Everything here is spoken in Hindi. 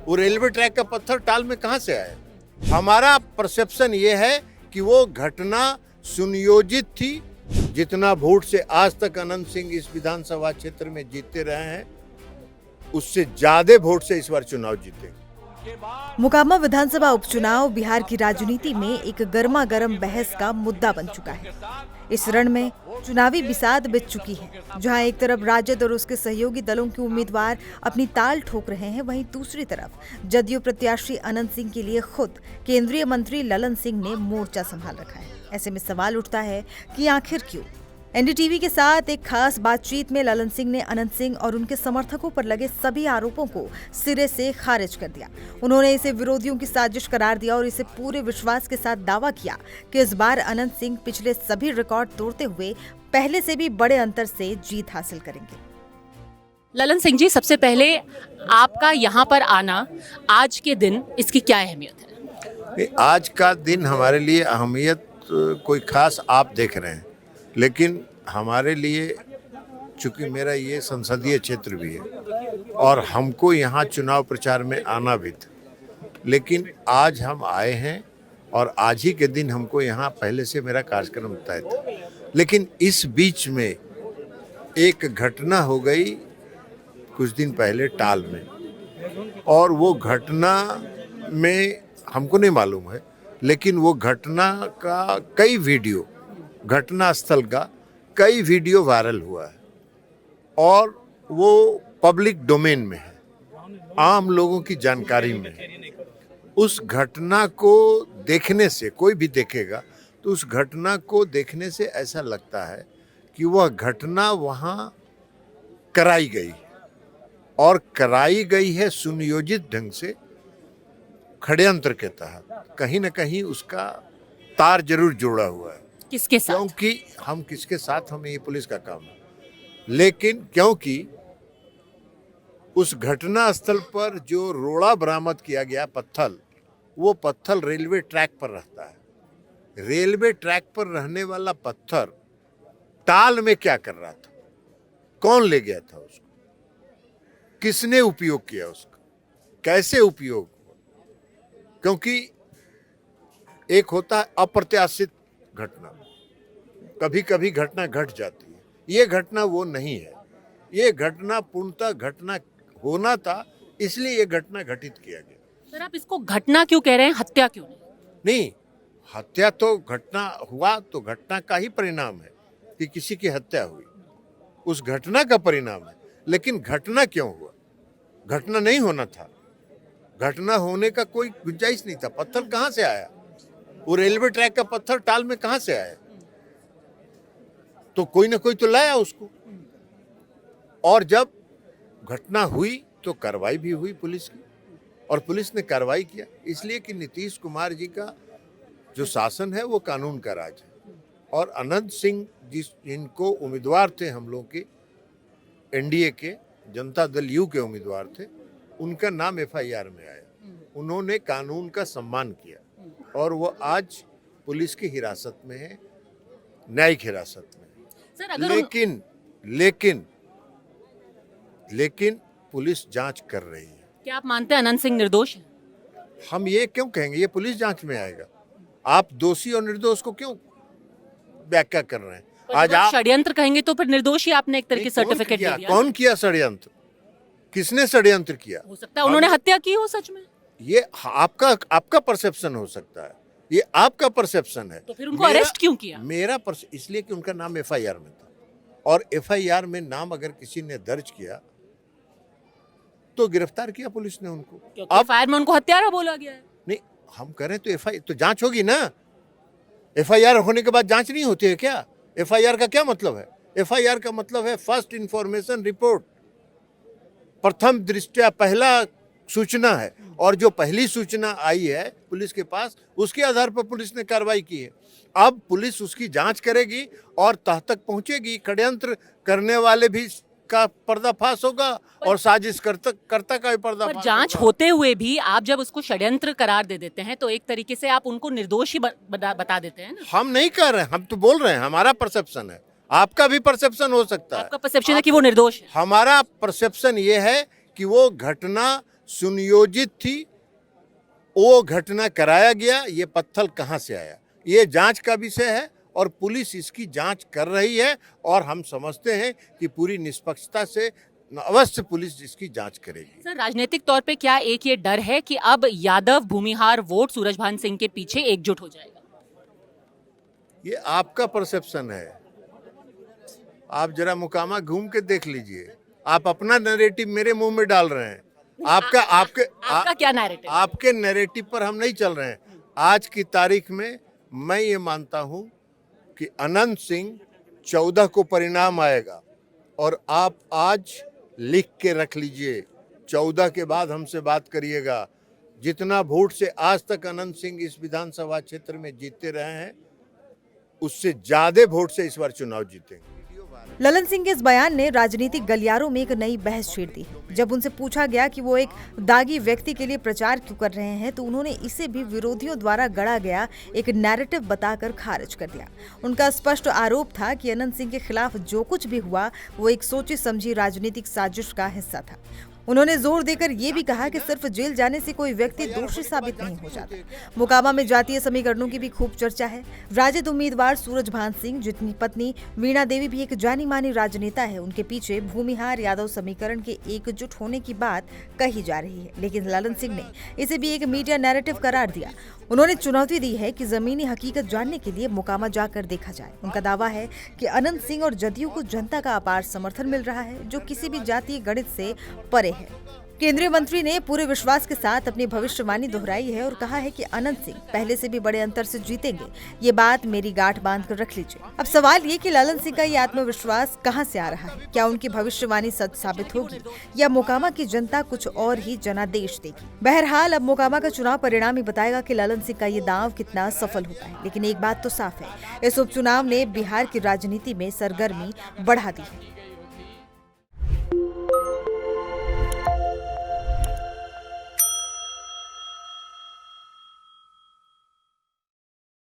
वो रेलवे ट्रैक का पत्थर टाल में कहां से आया? हमारा परसेप्शन ये है कि वो घटना सुनियोजित थी। जितना वोट से आज तक अनंत सिंह इस विधानसभा क्षेत्र में जीतते रहे हैं, उससे ज्यादा वोट से इस बार चुनाव जीते। मोकामा विधानसभा उपचुनाव बिहार की राजनीति में एक गर्मा गर्म बहस का मुद्दा बन चुका है। इस रण में चुनावी बिसात बिछ चुकी है। जहां एक तरफ राजद और उसके सहयोगी दलों के उम्मीदवार अपनी ताल ठोक रहे हैं, वहीं दूसरी तरफ जदयू प्रत्याशी अनंत सिंह के लिए खुद केंद्रीय मंत्री ललन सिंह ने मोर्चा संभाल रखा है। ऐसे में सवाल उठता है कि आखिर क्यों? एनडीटीवी के साथ एक खास बातचीत में ललन सिंह ने अनंत सिंह और उनके समर्थकों पर लगे सभी आरोपों को सिरे से खारिज कर दिया। उन्होंने इसे विरोधियों की साजिश करार दिया और इसे पूरे विश्वास के साथ दावा किया कि इस बार अनंत सिंह पिछले सभी रिकॉर्ड तोड़ते हुए पहले से भी बड़े अंतर से जीत हासिल करेंगे। ललन सिंह जी, सबसे पहले आपका यहाँ पर आना आज के दिन, इसकी क्या अहमियत है? आज का दिन हमारे लिए अहमियत कोई खास आप देख रहे हैं, लेकिन हमारे लिए चूंकि मेरा ये संसदीय क्षेत्र भी है और हमको यहाँ चुनाव प्रचार में आना भी था, लेकिन आज हम आए हैं और आज ही के दिन हमको यहाँ पहले से मेरा कार्यक्रम तय था। लेकिन इस बीच में एक घटना हो गई कुछ दिन पहले टाल में, और वो घटना में हमको नहीं मालूम है, लेकिन वो घटना का कई वीडियो, घटना स्थल का कई वीडियो वायरल हुआ है और वो पब्लिक डोमेन में है, आम लोगों की जानकारी में है। उस घटना को देखने से, कोई भी देखेगा तो उस घटना को देखने से ऐसा लगता है कि वह घटना वहाँ कराई गई और कराई गई है सुनियोजित ढंग से, षड्यंत्र के तहत। कहीं न कहीं उसका तार जरूर जोड़ा हुआ है। किसके साथ? क्योंकि हम किसके साथ, हमें ये पुलिस का काम है, लेकिन क्योंकि उस घटना स्थल पर जो रोड़ा बरामद किया गया पत्थर, वो पत्थर रेलवे ट्रैक पर रहता है। रेलवे ट्रैक पर रहने वाला पत्थर टाल में क्या कर रहा था? कौन ले गया था उसको? किसने उपयोग किया उसका? कैसे उपयोग हुआ? क्योंकि एक होता है अप्रत्याशित घटना, कभी कभी घटना घट जाती है। ये घटना वो नहीं है। ये घटना पूर्णतः घटना होना था, इसलिए ये घटना घटित किया गया। सर, आप इसको घटना क्यों कह रहे हैं, हत्या क्यों नहीं? हत्या तो घटना हुआ तो घटना का ही परिणाम है कि किसी की हत्या हुई, उस घटना का परिणाम है। लेकिन घटना क्यों हुआ? घटना नहीं होना था, घटना होने का कोई गुंजाइश नहीं था। पत्थर कहां से आया? वो रेलवे ट्रैक का पत्थर टाल में कहां से आया? तो कोई ना कोई तो लाया उसको। और जब घटना हुई तो कार्रवाई भी हुई पुलिस की, और पुलिस ने कार्रवाई किया, इसलिए कि नीतीश कुमार जी का जो शासन है वो कानून का राज है। और अनंत सिंह जिनको उम्मीदवार थे, हम लोग के एनडीए के जनता दल यू के उम्मीदवार थे, उनका नाम एफआईआर में आया। उन्होंने कानून का सम्मान किया और वो आज पुलिस की हिरासत में है, न्यायिक हिरासत में। सर, अगर लेकिन पुलिस जांच कर रही है। क्या आप मानते हैं अनंत सिंह निर्दोष है? हम ये क्यों कहेंगे? ये पुलिस जांच में आएगा। आप दोषी और निर्दोष को क्यों व्याख्या कर रहे हैं? आज आप षड्यंत्र कहेंगे तो फिर निर्दोष ही आपने एक तरह की सर्टिफिकेट दे दिया। कौन किया षड्यंत्र? किसने षड्यंत्र किया? हो सकता है उन्होंने हत्या की हो सच में। ये आपका परसेप्शन हो सकता है, ये आपका परसेप्शन है। तो फिर उनको अरेस्ट क्यों किया? मेरा इसलिए कि उनका नाम एफआईआर में था, और एफआईआर में नाम अगर किसी ने दर्ज किया तो गिरफ्तार किया पुलिस ने उनको। अब एफआईआर में उनको हत्यारा बोला गया है। नहीं, हम करें तो एफआईआर तो जांच होगी ना। एफआईआर होने के बाद जांच नहीं होती है क्या? एफआईआर का क्या मतलब है? एफआईआर का मतलब है फर्स्ट इंफॉर्मेशन रिपोर्ट, प्रथम दृष्टया पहला सूचना है। और जो पहली सूचना आई है पुलिस के पास, उसके आधार पर पुलिस ने कार्रवाई की है। अब पुलिस उसकी जांच करेगी और तह तक पहुंचेगी। षड्यंत्र करने वाले भी का पर्दाफाश होगा और साजिश करता का भी पर्दाफाश होगा। जांच होते हुए भी आप जब उसको षड्यंत्र करार दे देते हैं तो एक तरीके से आप उनको निर्दोष ही बता देते हैं ना? हम नहीं कर रहे हैं, हम तो बोल रहे हैं, हमारा परसेप्शन है। आपका भी परसेप्शन हो सकता है। आपका परसेप्शन है कि वो निर्दोष है। हमारा परसेप्शन ये है कि वो घटना सुनियोजित थी, वो घटना कराया गया, ये पत्थर कहाँ से आया, ये जांच का विषय है और पुलिस इसकी जांच कर रही है और हम समझते हैं कि पूरी निष्पक्षता से अवश्य पुलिस इसकी जांच करेगी। सर, राजनीतिक तौर पे क्या एक ये डर है कि अब यादव भूमिहार वोट सूरजभान सिंह के पीछे एकजुट हो जाएगा? ये आपका परसेप्शन है, आप जरा मोकामा घूम के देख लीजिए, आप अपना नैरेटिव मेरे मुंह में डाल रहे हैं। आपका क्या नैरेटिव? आपके नैरेटिव पर हम नहीं चल रहे हैं। आज की तारीख में मैं ये मानता हूं कि अनंत सिंह 14 को परिणाम आएगा और आप आज लिख के रख लीजिए, 14 के बाद हमसे बात करिएगा। जितना वोट से आज तक अनंत सिंह इस विधानसभा क्षेत्र में जीते रहे हैं, उससे ज्यादा वोट से इस बार चुनाव जीतेंगे। ललन सिंह के इस बयान ने राजनीतिक गलियारों में एक नई बहस छेड़ दी। जब उनसे पूछा गया कि वो एक दागी व्यक्ति के लिए प्रचार क्यों कर रहे हैं, तो उन्होंने इसे भी विरोधियों द्वारा गढ़ा गया एक नैरेटिव बताकर खारिज कर दिया। उनका स्पष्ट आरोप था कि अनंत सिंह के खिलाफ जो कुछ भी हुआ वो एक सोची समझी राजनीतिक साजिश का हिस्सा था। उन्होंने जोर देकर ये भी कहा कि सिर्फ जेल जाने से कोई व्यक्ति दोषी साबित नहीं हो जाता। मोकामा में जातीय समीकरणों की भी खूब चर्चा है। राजद उम्मीदवार सूरजभान सिंह, जिनकी पत्नी वीणा देवी भी एक जानी मानी राजनेता है, उनके पीछे भूमिहार यादव समीकरण के एकजुट होने की बात कही जा रही है, लेकिन ललन सिंह ने इसे भी एक मीडिया नैरेटिव करार दिया। उन्होंने चुनौती दी है कि जमीनी हकीकत जानने के लिए मोकामा जाकर देखा जाए। उनका दावा है कि अनंत सिंह और जदयू को जनता का अपार समर्थन मिल रहा है, जो किसी भी जातीय गणित से परे है। केंद्रीय मंत्री ने पूरे विश्वास के साथ अपनी भविष्यवाणी दोहराई है और कहा है कि अनंत सिंह पहले से भी बड़े अंतर से जीतेंगे। ये बात मेरी गांठ बांध कर रख लीजिए। अब सवाल ये कि ललन सिंह का ये आत्मविश्वास कहां से आ रहा है? क्या उनकी भविष्यवाणी सच साबित होगी या मोकामा की जनता कुछ और ही जनादेश देगी? बहरहाल अब मोकामा का चुनाव परिणाम ही बताएगा कि ललन सिंह का ये दांव कितना सफल होता है। लेकिन एक बात तो साफ है, इस उपचुनाव ने बिहार की राजनीति में सरगर्मी बढ़ा दी है।